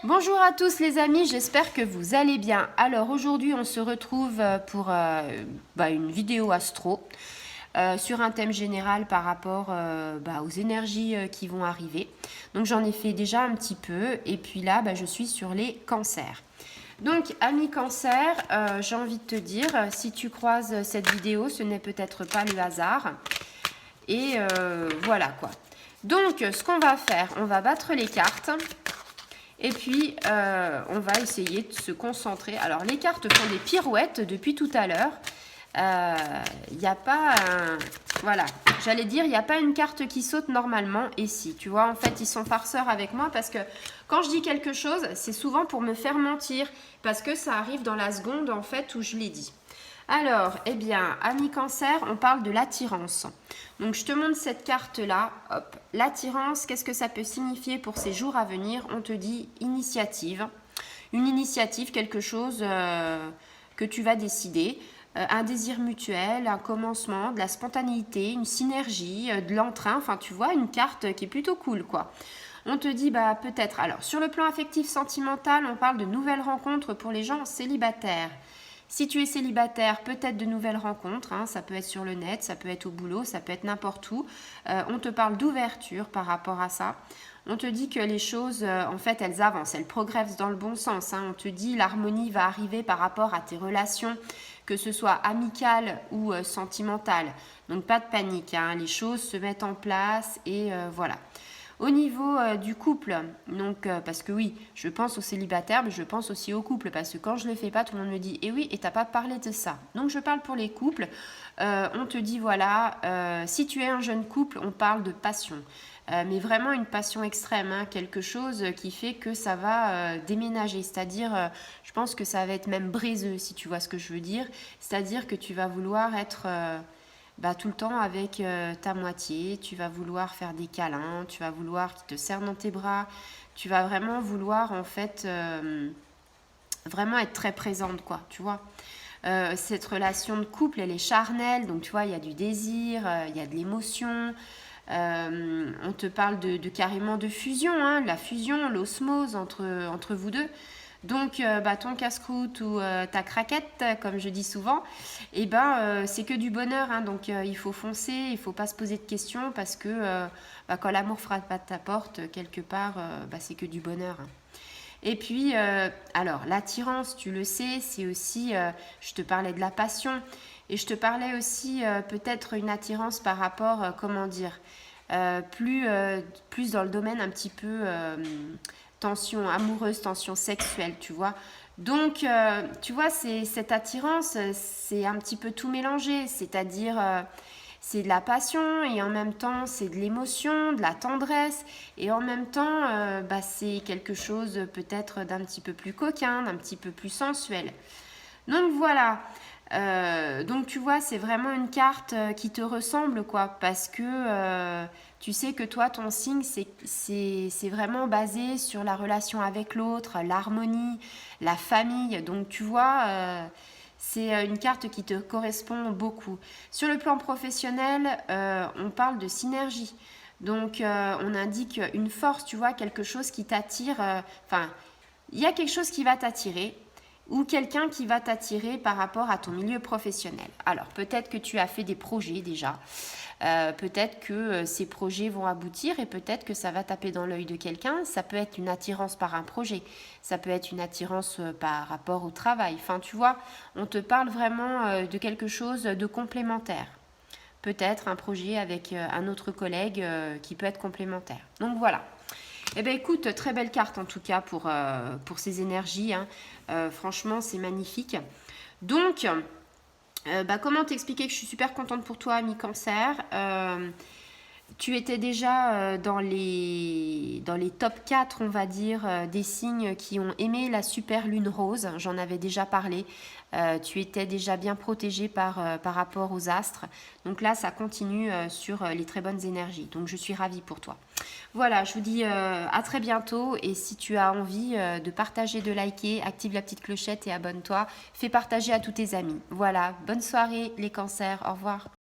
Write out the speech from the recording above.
Bonjour à tous les amis, j'espère que vous allez bien. Alors aujourd'hui on se retrouve pour une vidéo astro sur un thème général par rapport aux énergies qui vont arriver. Donc j'en ai fait déjà un petit peu et puis là je suis sur les cancers. Donc amis cancer, j'ai envie de te dire, si tu croises cette vidéo, ce n'est peut-être pas le hasard. Et voilà quoi. Donc ce qu'on va faire, on va battre les cartes. Et puis, on va essayer de se concentrer. Alors, les cartes font des pirouettes depuis tout à l'heure. Il n'y a pas un... Voilà, j'allais dire, il n'y a pas une carte qui saute normalement. Et si, tu vois, en fait, ils sont farceurs avec moi parce que quand je dis quelque chose, c'est souvent pour me faire mentir. Parce que ça arrive dans la seconde, en fait, où je l'ai dit. Alors, eh bien, amis cancer, on parle de l'attirance. Donc, je te montre cette carte-là. Hop, l'attirance, qu'est-ce que ça peut signifier pour ces jours à venir? On te dit initiative. Une initiative, quelque chose que tu vas décider. Un désir mutuel, un commencement, de la spontanéité, une synergie, de l'entrain. Enfin, tu vois, une carte qui est plutôt cool, quoi. On te dit, peut-être. Alors, sur le plan affectif sentimental, on parle de nouvelles rencontres pour les gens célibataires. Si tu es célibataire, peut-être de nouvelles rencontres, hein, ça peut être sur le net, ça peut être au boulot, ça peut être n'importe où. On te parle d'ouverture par rapport à ça. On te dit que les choses, en fait, elles avancent, elles progressent dans le bon sens. Hein. On te dit l'harmonie va arriver par rapport à tes relations, que ce soit amicales ou sentimentales. Donc pas de panique, hein. Les choses se mettent en place et voilà. Au niveau du couple, donc parce que oui, je pense aux célibataires, mais je pense aussi au couple, parce que quand je ne le fais pas, tout le monde me dit « Eh oui, et t'as pas parlé de ça ». Donc je parle pour les couples. On te dit voilà, si tu es un jeune couple, on parle de passion. Mais vraiment une passion extrême, hein, quelque chose qui fait que ça va déménager. C'est-à-dire, je pense que ça va être même briseux, si tu vois ce que je veux dire. C'est-à-dire que tu vas vouloir être... tout le temps avec ta moitié, tu vas vouloir faire des câlins, tu vas vouloir qu'il te serre dans tes bras, tu vas vraiment vouloir en fait vraiment être très présente quoi, tu vois. Cette relation de couple, elle est charnelle, donc tu vois, il y a du désir, il y a de l'émotion, on te parle de carrément de fusion, hein, la fusion, l'osmose entre vous deux. Donc, ton casse-croûte ou ta craquette, comme je dis souvent, c'est que du bonheur. Hein, donc, il faut foncer, il ne faut pas se poser de questions parce que quand l'amour frappe à ta porte, quelque part, c'est que du bonheur. Hein. Et puis, alors, l'attirance, tu le sais, c'est aussi, je te parlais de la passion et je te parlais aussi peut-être une attirance par rapport, plus dans le domaine un petit peu tension amoureuse, tension sexuelle, tu vois. Donc, tu vois, cette attirance, c'est un petit peu tout mélangé, c'est-à-dire c'est de la passion et en même temps c'est de l'émotion, de la tendresse et en même temps c'est quelque chose peut-être d'un petit peu plus coquin, d'un petit peu plus sensuel. Donc voilà, donc tu vois, c'est vraiment une carte qui te ressemble, quoi, parce que tu sais que toi, ton signe, c'est vraiment basé sur la relation avec l'autre, l'harmonie, la famille. Donc tu vois, c'est une carte qui te correspond beaucoup. Sur le plan professionnel, on parle de synergie. Donc on indique une force, tu vois, quelque chose qui t'attire. Il y a quelque chose qui va t'attirer ou quelqu'un qui va t'attirer par rapport à ton milieu professionnel. Alors, peut-être que tu as fait des projets déjà, peut-être que ces projets vont aboutir et peut-être que ça va taper dans l'œil de quelqu'un. Ça peut être une attirance par un projet, ça peut être une attirance par rapport au travail. Enfin, tu vois, on te parle vraiment de quelque chose de complémentaire. Peut-être un projet avec un autre collègue qui peut être complémentaire. Donc voilà. Eh bien écoute, très belle carte en tout cas pour ces énergies. Hein. Franchement, c'est magnifique. Donc, comment t'expliquer que je suis super contente pour toi, ami cancer. Tu étais déjà dans les top 4, on va dire, des signes qui ont aimé la super lune rose. J'en avais déjà parlé. Tu étais déjà bien protégé par rapport aux astres. Donc là, ça continue sur les très bonnes énergies. Donc je suis ravie pour toi. Voilà, je vous dis à très bientôt. Et si tu as envie de partager, de liker, active la petite clochette et abonne-toi. Fais partager à tous tes amis. Voilà, bonne soirée les cancers. Au revoir.